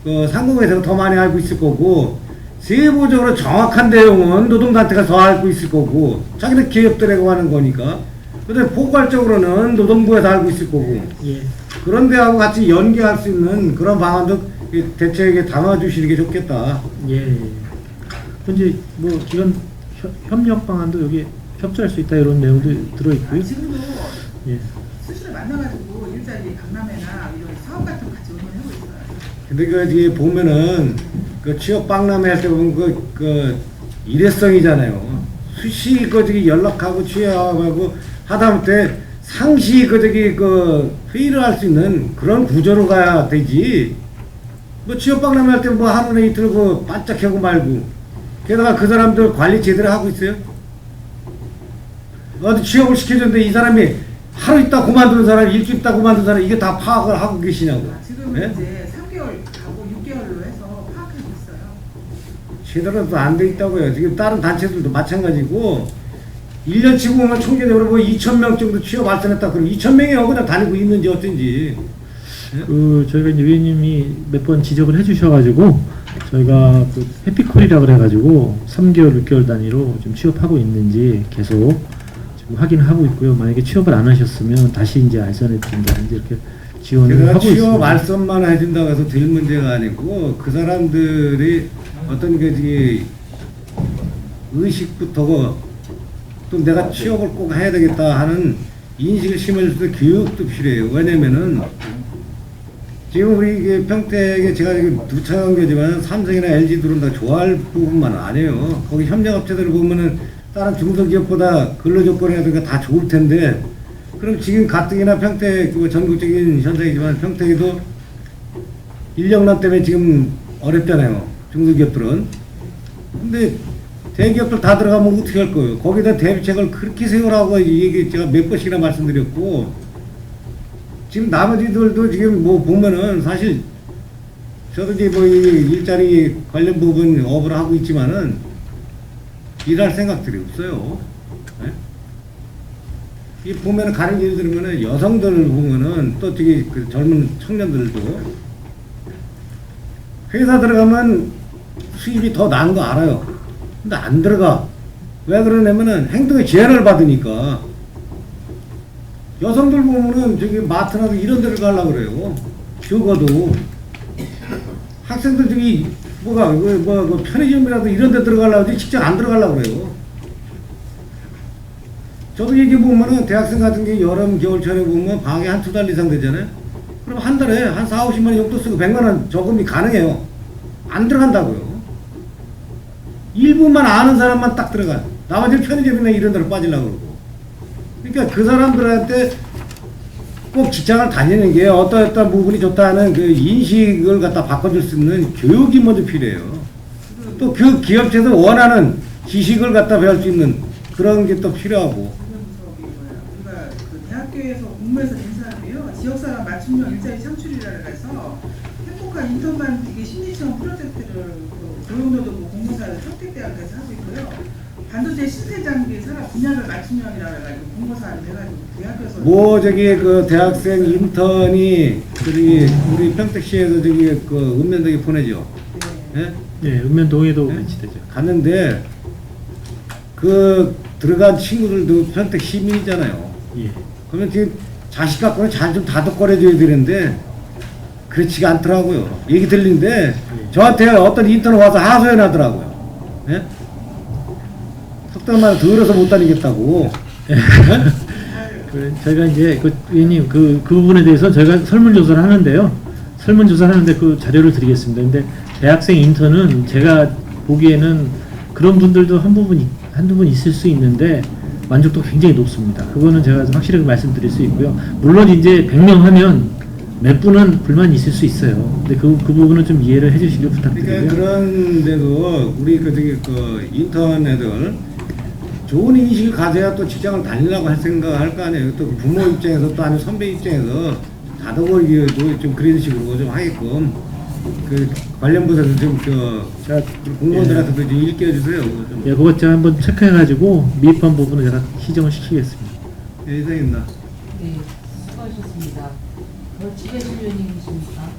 그 상공에서 더 많이 알고 있을 거고 세부적으로 정확한 내용은 노동단체가 더 알고 있을 거고 자기는 기업들에 관한 거니까 근데 포괄적으로는 노동부에서 알고 있을 거고 예. 그런 데하고 같이 연계할 수 있는 그런 방안도 이 대책에 담아주시는 게 좋겠다. 예. 이제 뭐 기관 협력 방안도 여기 협조할 수 있다 이런 내용도 들어 있고요. 지금도 예. 수시로 만나가지고 일자리 박람회나 이런 사업 같은 거 같이 운영하고 있어요. 근데 그 뒤에 보면은 그 취업 박람회 할 때 보면 그 일회성이잖아요. 수시 그 저기 연락하고 취업하고 하다못해 상시 그 저기 그 회의를 할 수 있는 그런 구조로 가야 되지. 뭐 취업 박람회 할 때 뭐 하루나 이틀 그 반짝하고 말고 게다가 그 사람들 관리 제대로 하고 있어요? 어디 취업을 시켜줬는데 이 사람이 하루 있다 그만두는 사람, 일주일 있다 그만두는 사람 이게 다 파악을 하고 계시냐고. 지금은 예? 이제 3개월 가고 6개월로 해서 파악하고 있어요. 제대로도 안 돼 있다고요. 지금 다른 단체들도 마찬가지고 1년치 보면 총계적으로 뭐 2,000명 정도 취업 발전했다. 그럼 2,000명이 그냥 다니고 있는지 어쩐지. 그 저희가 이제 위원님이 몇 번 지적을 해주셔가지고 저희가 그 해피콜이라 그래가지고 3개월, 6개월 단위로 좀 취업하고 있는지 계속 지금 확인하고 있고요. 만약에 취업을 안 하셨으면 다시 이제 알선해 드린다든지 이렇게 지원을 제가 하고 취업 있습니다. 알선만 해준다고 해서 될 문제가 아니고 그 사람들이 어떤 그 의식부터 또 내가 취업을 꼭 해야 되겠다 하는 인식을 심어줄 때 교육도 필요해요. 왜냐면은 지금 우리 이게 평택에 제가 지금 두차관 교지만 삼성이나 LG 들어온다 좋아할 부분만은 아니에요. 거기 협력업체들을 보면은 다른 중소기업보다 근로조건이라든가 다 좋을 텐데 그럼 지금 가뜩이나 평택 그 전국적인 현상이지만 평택에도 인력난 때문에 지금 어렵잖아요. 중소기업들은. 근데 대기업들 다 들어가면 어떻게 할 거예요? 거기다 대비책을 그렇게 세우라고 얘기 제가 몇 번씩이나 말씀드렸고 지금 나머지들도 지금 뭐 보면은 사실 저도 이제 뭐 일자리 관련 부분 업을 하고 있지만은 일할 생각들이 없어요. 네? 이 보면은 가령 예를 들면은 여성들을 보면은 또 되게 그 젊은 청년들도 회사 들어가면 수입이 더 나은 거 알아요. 근데 안 들어가. 왜 그러냐면은 행동에 제한을 받으니까. 여성들 보면은 저기 마트나 이런 데를 가려고 그래요. 적어도. 학생들 저기 뭐 편의점이라도 이런 데 들어가려고 하지 직접 안 들어가려고 그래요. 저도 얘기 보면은 대학생 같은 게 여름, 겨울철에 보면 방학에 한두 달 이상 되잖아요. 그럼 그럼 한 달에 한 4, 50만 원 용돈 쓰고 100만 원 저금이 가능해요. 안 들어간다고요. 일부만 아는 사람만 딱 들어가. 나머지는 편의점이나 이런 데로 빠지려고 그러고. 그러니까 그 사람들한테 꼭 직장을 다니는 게 어떤 부분이 좋다는 그 인식을 갖다 바꿔줄 수 있는 교육이 먼저 필요해요. 또 그 기업체에서 원하는 지식을 갖다 배울 수 있는 그런 게 또 필요하고. 우리가 그 대학교에서 공부해서 된 사람이요. 지역사람 맞춤형 일자리 창출이라고 해서 행복한 인턴반 이게 심리시험 프로젝트를 그 고용노동부 공모사를 평택대학교에서 하고 있고요. 반도체 신세장비 산업 분야별 맞춤형이라고 해가지고 공모사를 해가지고 대학교에서 뭐 저기 그 대학생 인턴이 저기 우리 평택시에서 저기 그 읍면동에 보내죠. 예? 예, 읍면동에도 네? 배치되죠. 갔는데 그 들어간 친구들도 평택 시민이잖아요. 예. 그러면 지금 자식 갖고는 잘 좀 다독거려줘야 되는데 그렇지가 않더라고요. 얘기 들리는데 저한테 어떤 인턴 와서 하소연하더라고요. 예? 석 달만 더러서 못 다니겠다고. 저희가 이제 그 의원님 그 부분에 대해서 저희가 설문조사를 하는데요. 설문조사를 하는데 그 자료를 드리겠습니다. 근데 대학생 인턴은 제가 보기에는 그런 분들도 한두 분 있을 수 있는데 만족도가 굉장히 높습니다. 그거는 제가 확실하게 말씀드릴 수 있고요. 물론 이제 100명 하면 몇 분은 불만이 있을 수 있어요. 근데 그 부분은 좀 이해를 해주시길 부탁드리고요. 그러니까 그런데도 우리 그 저기 그 인턴 애들 좋은 인식을 가져야 또 직장을 다니려고 할 생각할 거 아니에요. 또 부모 입장에서 또 아니면 선배 입장에서 다독거리기도 좀 그런 식으로 좀 하게끔 그 관련 부서에서 좀그 공무원들한테도 좀 일깨워주세요. 좀. 예, 그것 제가 한번 체크해가지고 미흡한 부분을 제가 시정을 시키겠습니다. 예, 이상입니다. 네, 수고하셨습니다. 지혜실 위원님이십니까?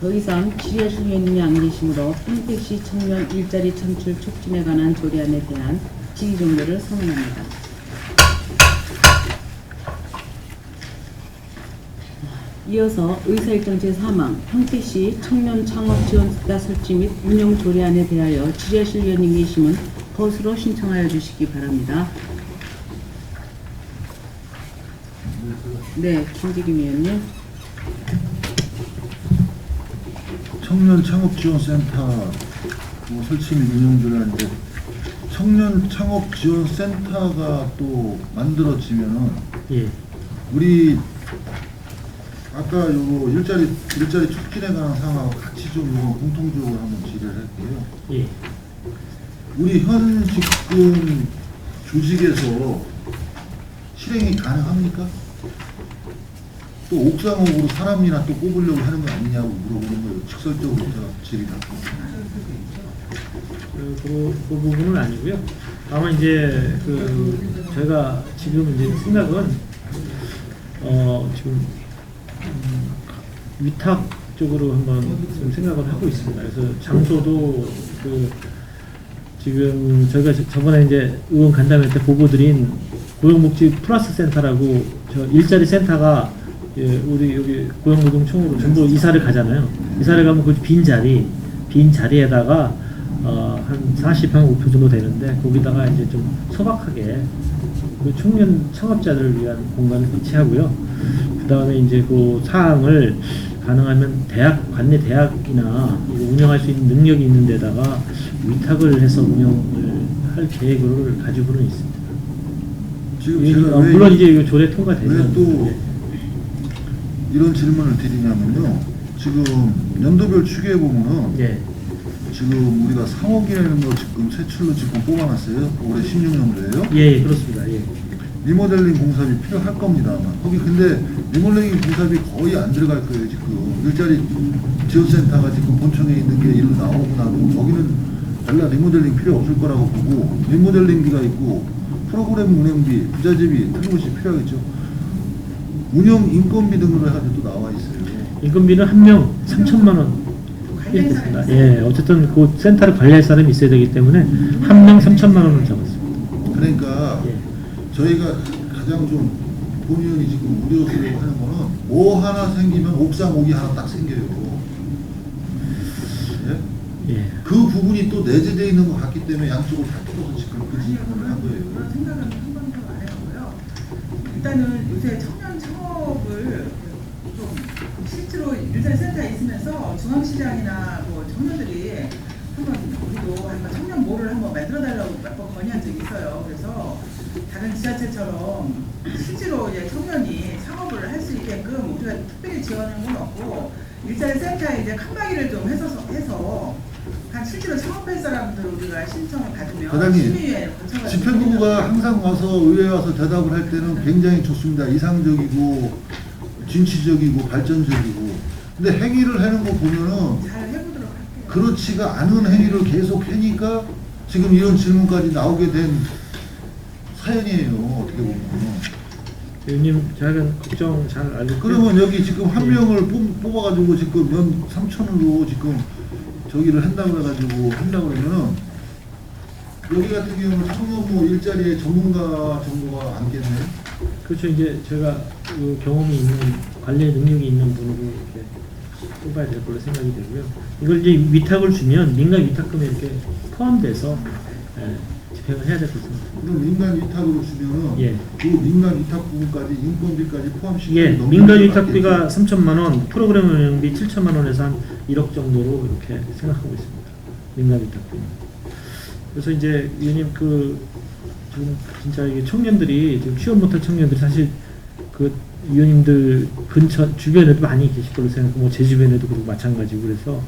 더 이상 지혜실 위원님이 안 계시므로 평택시 청년 일자리 창출 촉진에 관한 조례안에 대한 질의 종료를 선언합니다. 이어서 의사일정 제3항 평택시 청년 창업 지원센터 설치 및 운영 조례안에 대하여 지혜실 위원님 계시면 거수로 신청하여 주시기 바랍니다. 네, 김기김 위원님. 청년 창업지원센터 설치 및 운영 조례인데 청년 창업지원센터가 또 만들어지면은 예. 우리 아까 요거 일자리 촉진에 관한 사항하고 같이 좀 요거 공통적으로 한번 질의를 할게요. 예. 우리 현 지금 조직에서 실행이 가능합니까? 또 옥상옥으로 사람이나 또 뽑으려고 하는 거 아니냐고 물어보는 거예요. 직설적으로 제가 질의받고. 그 부분은 아니고요. 다만 이제 저희가 지금 이제 생각은 지금 위탁 쪽으로 한번 좀 생각을 하고 있습니다. 그래서 장소도 지금 저희가 저번에 이제 의원 간담회 때 보고드린 고용복지 플러스 센터라고 저 일자리 센터가 우리 여기 고용노동청으로 전부 이사를 가잖아요. 이사를 가면 그 빈 자리에다가 한 40평 5평 정도 되는데 거기다가 이제 좀 소박하게 그 청년 창업자들을 위한 공간을 배치하고요. 그 다음에 이제 그 사항을 가능하면 관내 대학이나 운영할 수 있는 능력이 있는 데다가 위탁을 해서 운영을 할 계획을 가지고는 있습니다. 지금 제가 물론 이제 이 조례 통과되면 왜 또 이런 질문을 드리냐면요. 지금 연도별 추계해 보면은 예. 지금 우리가 3억이라는 거 지금 세출로 지금 뽑아놨어요. 올해 16년도에요. 예, 그렇습니다. 예. 리모델링 공사비 필요할 겁니다. 아마. 거기 근데 리모델링 공사비 거의 안 들어갈 거예요. 지금 일자리 지원센터가 지금 본청에 있는 게 일로 나오고 나고 거기는 별로 리모델링 필요 없을 거라고 보고 리모델링비가 있고 프로그램 운영비, 부자재비 틀림없이 필요하겠죠. 운영 인건비 등으로 해가지고 또 나와 있어요. 인건비는 한 명 3천만 원 이렇게 됐습니다. 예, 어쨌든 그 센터를 관리할 사람이 있어야 되기 때문에 한 명 3천만 원을 잡았습니다. 그러니까 예. 저희가 가장 좀 본의원이 지금 우려스러워 하는 거는 뭐 하나 생기면 옥상옥이 하나 딱 생겨요. 예? 예. 그 부분이 또 내재되어 있는 것 같기 때문에 양쪽을 다 틀어서 지금 그 질문을 한 거예요. 그런 생각은 한 번도 안 해봤고요. 일단은 요새 청년 창업을 좀 실제로 일자리 센터에 있으면서 중앙시장이나 뭐 청년들이 한번 우리도 한번 청년몰을 한번 만들어달라고 몇 번 건의한 적이 있어요. 그래서 다른 지자체처럼 실제로 이제 청년이 창업을 할 수 있게끔 우리가 특별히 지원하는 건 없고 일자리 센터에 이제 칸막이를 좀 해서 한 실제로 창업할 사람들 우리가 신청을 받으면 과장님, 심의위에 거쳐가지고 집행부가 항상 와서 의회에 와서 대답을 할 때는 굉장히 좋습니다. 이상적이고 진취적이고 발전적이고. 근데 행위를 하는 거 보면은 잘 해보도록 할게요. 그렇지가 않은 행위를 계속 하니까 지금 이런 질문까지 나오게 된 사연이에요. 어떻게 보면. 의원님 제가 걱정 잘 알고 있고요. 그러면 여기 지금 한 명을 뽑아가지고 지금 연 3천으로 지금 저기를 한다고 해가지고 한다고 그러면은 여기 같은 경우는 청년부 일자리에 전문가 정도가 안겠네. 그렇죠. 이제 제가 그 경험이 있는 관리 능력이 있는 분으로 이렇게 뽑아야 될 걸로 생각이 되고요. 이걸 이제 위탁을 주면 민간 위탁금에 이렇게 포함돼서 집행을 해야 될 것 같습니다. 그럼 민간 위탁으로 주면은 예. 그 민간 위탁 부분까지 인건비까지 포함시키면 예, 너무 민간 많겠죠. 위탁비가 3천만 원, 프로그램 운영비 7천만 원에서 한 1억 정도로 이렇게 생각하고 있습니다. 민간 위탁비. 그래서 이제 위원님 지금 진짜 이게 청년들이 지금 취업 못한 청년들이 사실 그 위원님들 근처 주변에도 많이 계실 걸로 생각하고 뭐 제 주변에도 그렇고 마찬가지고 그래서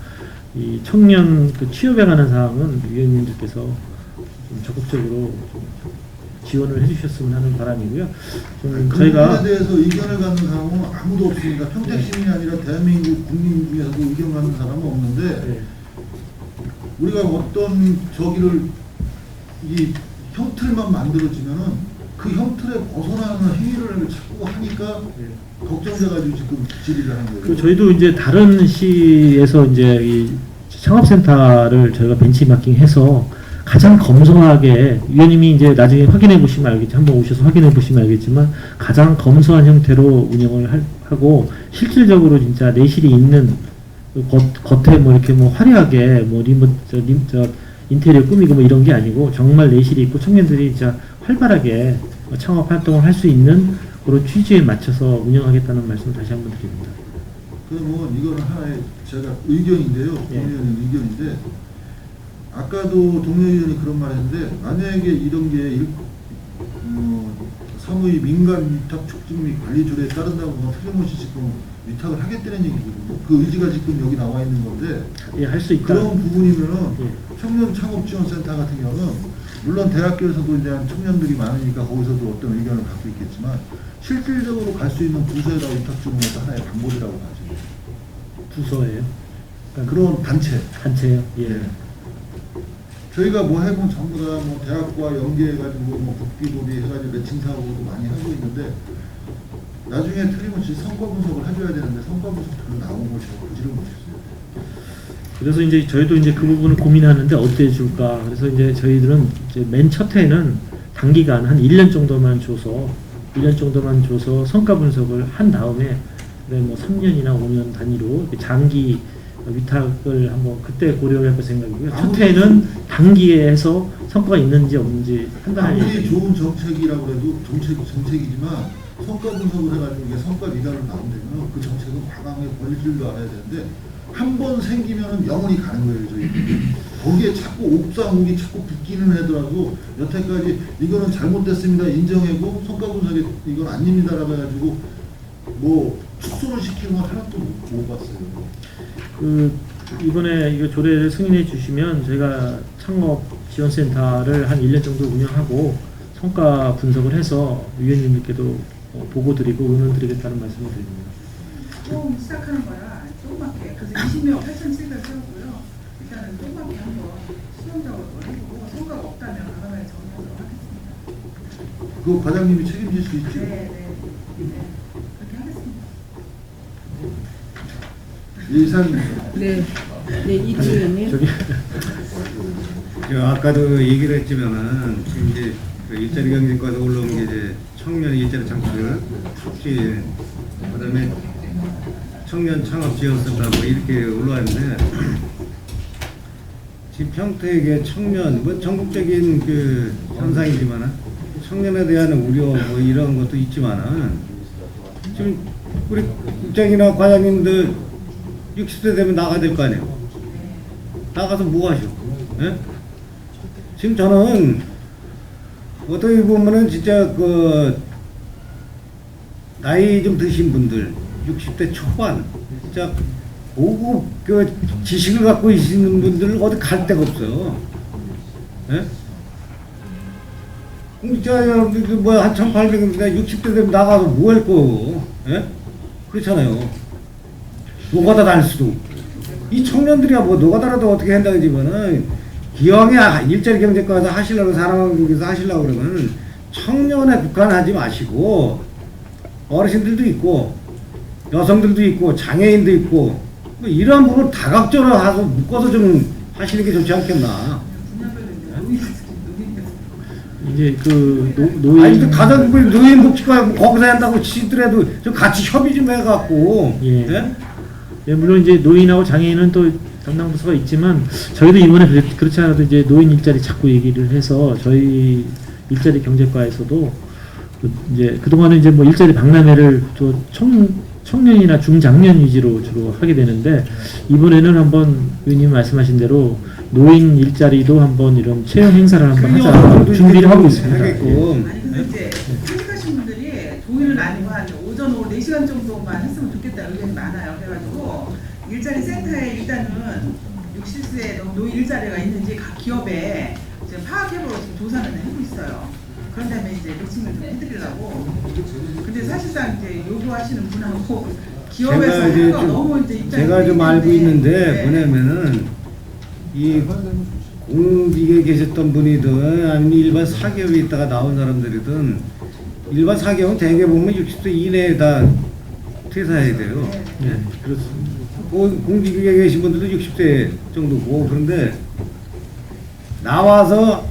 이 청년 그 취업에 관한 사항은 위원님들께서 좀 적극적으로 좀 지원을 해주셨으면 하는 바람이고요. 좀 그 저희가 부분에 대해서 의견을 갖는 사람은 아무도 없습니다. 평택 시민이 아니라 대한민국 국민 중에서도 의견 갖는 사람은 없는데 네. 우리가 어떤 저기를 이 형틀만 만들어지면은 그 형틀에 벗어나는 행위를 자꾸 하니까 걱정돼가지고 지금 질의를 하는 거예요. 그 저희도 이제 다른 시에서 이제 이 창업센터를 저희가 벤치마킹해서 가장 검소하게 위원님이 이제 나중에 확인해 보시면 알겠지만 한번 오셔서 확인해 보시면 알겠지만 가장 검소한 형태로 운영을 하고 실질적으로 진짜 내실이 있는 겉에 뭐 이렇게 뭐 화려하게 뭐 인테리어 꾸미고 뭐 이런 게 아니고 정말 내실이 있고 청년들이 진짜 활발하게 창업 활동을 할 수 있는 그런 취지에 맞춰서 운영하겠다는 말씀 다시 한번 드립니다. 그러면 이거는 하나의 제가 의견인데요. 예. 동의원님 의견인데 아까도 동의원이 그런 말 했는데 만약에 이런 게 사무의 민간 위탁 촉진 및 관리 조례에 따른다고 하면 틀림없이 지금 위탁을 하겠다는 얘기거든요. 그 의지가 지금 여기 나와 있는 건데 예, 할 수 있다. 그런 부분이면은 예. 청년 창업지원센터 같은 경우는 물론 대학교에서도 이제 청년들이 많으니까 거기서도 어떤 의견을 갖고 있겠지만 실질적으로 갈 수 있는 부서에다 위탁 주는 것도 하나의 방법이라고 봐죠. 부서예요. 그러니까 그런 단체요. 예. 예. 저희가 뭐 해본 전부 다 뭐 대학과 연계해가지고 뭐 국비놀이 해가지고 매칭 사업도 많이 하고 있는데 나중에 틀림없이 성과 분석을 해줘야 되는데 성과 분석 별로 나온 것이 보지를 못했어요. 그래서 이제 저희도 이제 그 부분을 고민하는데 어떻게 줄까. 그래서 이제 저희들은 이제 맨 첫 해는 단기간 한 1년 정도만 줘서 성과 분석을 한 다음에 뭐 3년이나 5년 단위로 장기 위탁을 한번 그때 고려를 해볼 생각이고요. 첫 해는 단기에 해서 성과가 있는지 없는지 판단할 아무리 예정입니다. 좋은 정책이라고 해도 정책이지만 성과 분석을 해가지고 이게 성과 미달을 나온다면 그 정책은 과감하게 벌릴 줄도 알아야 되는데 한 번 생기면은 영원히 가는 거예요. 저희 거기에 자꾸 옥상옥이 자꾸 붙기는 하더라도 여태까지 이거는 잘못됐습니다 인정하고 성과 분석에 이건 아닙니다라고 해가지고 뭐 축소를 시키는 건 하나도 못 봤어요. 이번에 이거 조례를 승인해 주시면 저희가 창업 지원센터를 한 1년 정도 운영하고 성과 분석을 해서 위원님들께도 보고 드리고 의논 드리겠다는 말씀을 드립니다. 처음 시작하는 거라 조그맣게 그래서 20명 8,700 세웠고요. 일단은 조그맣게 한번 수용적으로 해보고 성과가 없다면 과감하게 정리하도록 하겠습니다. 그거 과장님이 책임질 수 있죠. 네. 그렇게 하겠습니다. 이상입니다. 네, 이주 의원님. 저기 아까도 얘기를 했지만은 지금 이제 그 일자리 경쟁과도 올라온 게 이제 청년 일자리 창출 촉진, 그다음에 청년 창업 지원센터 뭐 이렇게 올라왔는데 지금 평택의 청년 뭐 전국적인 그 현상이지만은 청년에 대한 우려 뭐 이런 것도 있지만은 지금 우리 국장이나 과장님들 60세 되면 나가야 될 거 아니에요. 나가서 뭐 하셔? 예? 지금 저는 어떻게 보면은 진짜 그 나이 좀 드신 분들 60대 초반 진짜 고급 그 지식을 갖고 계시는 분들 어디 갈 데가 없어요. 예? 공직자 뭐한 1,800원 60대 되면 나가서 뭐 할 거고? 예? 그렇잖아요. 노가다 다닐 수도 없고. 이 청년들이야 뭐 노가다라도 어떻게 한다지만은 기왕에 일자리 경제과에서 하시려고 산업국에서 하시려고 그러면 청년에 국한하지 마시고 어르신들도 있고 여성들도 있고 장애인도 있고 뭐 이러한 부분을 다각적으로 하고 묶어서 좀 하시는 게 좋지 않겠나. 이제 그 노인 아니 그 가정 노인복지과 거기서 한다고 치더라도 좀 같이 협의 좀 해갖고. 예. 예? 예, 물론 이제 노인하고 장애인은 또 담당 부서가 있지만 저희도 이번에 그렇지 않아도 이제 노인 일자리 자꾸 얘기를 해서 저희 일자리 경제과에서도 이제 그동안은 이제 뭐 일자리 박람회를 또 청년이나 중장년 위주로 주로 하게 되는데 이번에는 한번 의원님 말씀하신 대로 노인 일자리도 한번 이런 체험 행사를 한번 하자 준비를 하고 있습니다. 예. 아니 근데 이제 생각하신 분들이 조인은 아니고 한 오전 오후 4시간 정도만 했으면 좋겠다 의견이 많아요. 그래가지고 일자리 센터에 일단은 60세 노인 일자리가 있는지 각 기업에 지금 파악해보러 지금 조사는 하고 있어요. 그런 다음에 이제 매칭을 좀 해드리려고. 근데 사실상 이제 요구하시는 분하고 기업에서 제가 이제 하는 거 좀 너무 이제 입장이 제가 좀 알고 틀리는데, 있는데 네. 뭐냐면은 이 공직에 계셨던 분이든 아니면 일반 사기업에 있다가 나온 사람들이든 일반 사기업은 대개 보면 60세 이내에 다 퇴사해야 돼요. 네, 그렇습니다. 공직에 계신 분들도 60세 정도고 그런데 나와서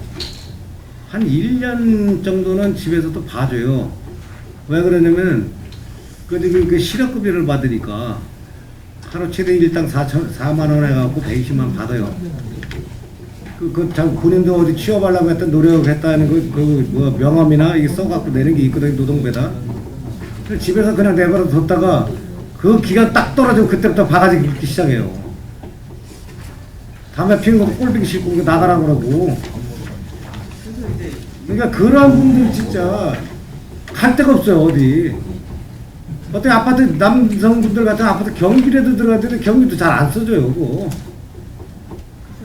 한 1년 정도는 집에서 또 봐줘요. 왜 그러냐면 그 실업급여를 받으니까 하루 최대 일당 4만 원 해갖고 120만 원 받아요. 본인도 어디 취업하려고 했던 노력했다는 뭐 명함이나 이게 써갖고 내는 게 있거든요, 노동배다. 집에서 그냥 내버려 뒀다가 그 기간 딱 떨어지고 그때부터 바가지 긁기 시작해요. 담배 피는 것도 꼴보기 싫고 나가라고 그러고. 그러니까 그런 분들 진짜 갈 데가 없어요, 어디. 어떻게 아파트 남성분들 같은 아파트 경비라도 들어가도 경비도 잘 안 써줘요, 그거.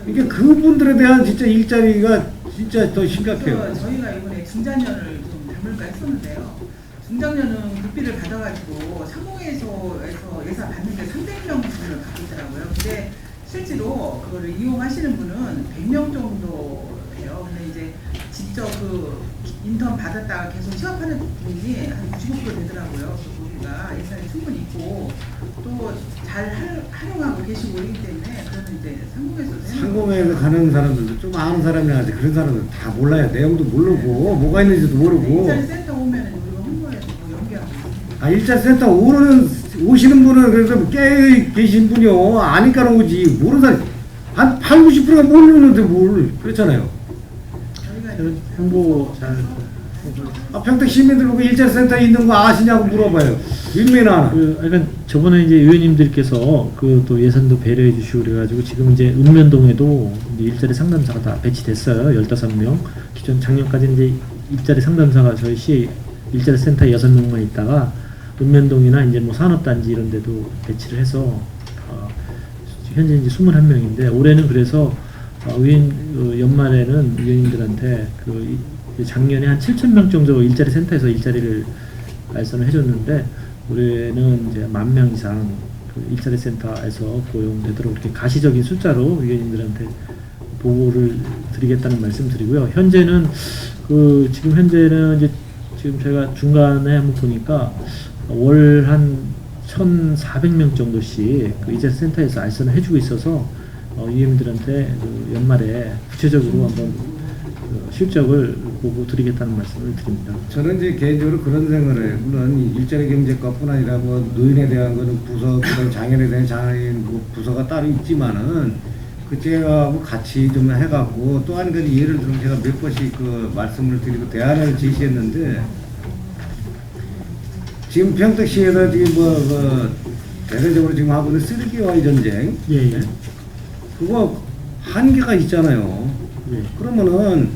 이게 그분들에 대한 진짜 일자리가 진짜 더 심각해요. 그래서 저희가 이번에 중장년을 좀 담을까 했었는데요. 중장년은 국비를 받아가지고 상공회에서 예산 받는 게 300명 분을 갖고 있더라고요. 근데 실제로 그거를 이용하시는 분은 100명 정도예요. 근데 이제 직접 그 인턴 받았다가 계속 취업하는 분이 한 95% 되더라고요. 우리가 예산이 충분히 있고 또 잘 활용하고 계시고 있기 때문에 그거는 이제 상공회에서 가는 사람들도 좀 아는 사람이 하지 그런 사람들 다 몰라요. 내용도 모르고 뭐가 있는지도 모르고. 일자리 센터 오면은 우리가 홍보해서 뭐 연계하고 있습니다. 일자리 센터 오시는 분은 그래서 깨 계신 분이요. 아니까 오지. 모르는 사람 한 8, 90%가 모르는데 뭘 그렇잖아요. 홍보 잘 평택 시민들 보고 일자리 센터에 있는 거 아시냐고 물어봐요. 일면하나. 그러니까 저번에 이제 의원님들께서 그 또 예산도 배려해 주시고 그래가지고 지금 이제 읍면동에도 이제 일자리 상담사가 다 배치됐어요. 15명. 기존 작년까지 이제 일자리 상담사가 저희 시 일자리 센터에 6명만 있다가 읍면동이나 이제 뭐 산업단지 이런 데도 배치를 해서 현재 이제 21명인데 올해는 그래서 연말에는 의원님들한테 작년에 한 7,000명 정도 일자리 센터에서 일자리를 알선을 해줬는데 올해는 이제 10,000명 이상 그 일자리 센터에서 고용되도록 이렇게 가시적인 숫자로 의원님들한테 보고를 드리겠다는 말씀드리고요. 현재는 지금 현재는 이제 지금 제가 중간에 한번 보니까 월 한 1,400명 정도씩 그 일자리 센터에서 알선을 해주고 있어서 의원님들한테 연말에 구체적으로 한번 실적을 보고 드리겠다는 말씀을 드립니다. 저는 이제 개인적으로 그런 생각을 해요. 물론 일자리 경제과뿐 아니라 뭐 노인에 대한 거는 부서, 그다음 장애인에 대한 장애인 부서가 따로 있지만은 그제하고 같이 좀 해갖고 또 한 가지 예를 들면 제가 몇 번씩 그 말씀을 드리고 대안을 제시했는데 지금 평택시에서 지금 대대적으로 지금 하고 있는 쓰레기와의 전쟁, 예, 예. 그거 한계가 있잖아요. 예. 그러면은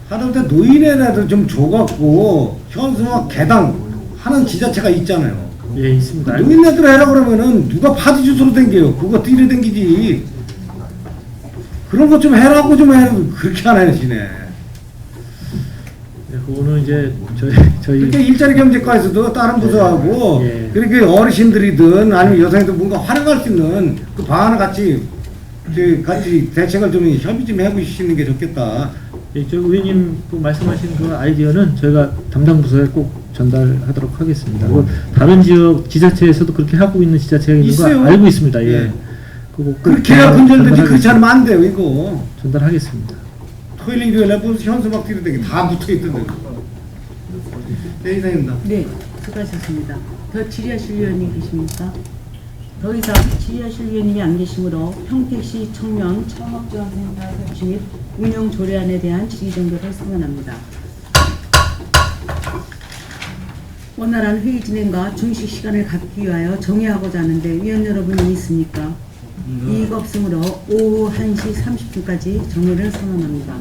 하다못해 노인에라도 좀 줘갖고 현수막 개당 하는 지자체가 있잖아요. 예, 있습니다. 노인네들 해라 그러면은 누가 파티 주소로 댕겨요. 그거 뛰려 댕기지. 그런 것 좀 해라고 좀 해라. 그렇게 안 하시네. 예, 그거는 이제 저희 그러니까 일자리 경제과에서도 다른 부서하고 예. 그렇게 어르신들이든 아니면 여성이든 뭔가 활용할 수 있는 그 방안을 같이 대책을 좀 협의 좀 해보시는 게 좋겠다. 예, 저 의원님 그 말씀하신 그 아이디어는 저희가 담당 부서에 꼭 전달하도록 하겠습니다. 그리고 다른 지역 지자체에서도 그렇게 하고 있는 지자체가 있는 거 있어요. 알고 있습니다. 예. 예. 그거 꼭 그렇게 해야 근절되지. 전달하겠습니다. 그렇지 않으면 안 돼요 이거. 전달하겠습니다. 토요일 일요일에 무슨 현수막 뛰는 데다 붙어있던데. 네, 이상입니다. 네, 수고하셨습니다. 더 질의하실 위원님 계십니까? 더 이상 질의하실 위원님이 안 계시므로 평택시 청년 창업지원센터 설치 및 운영 조례안에 대한 질의 정도를 선언합니다. 원활한 회의 진행과 중식 시간을 갖기 위하여 정의하고자 하는데 위원 여러분이 있습니까? 이의가 없으므로 오후 1시 30분까지 정의를 선언합니다.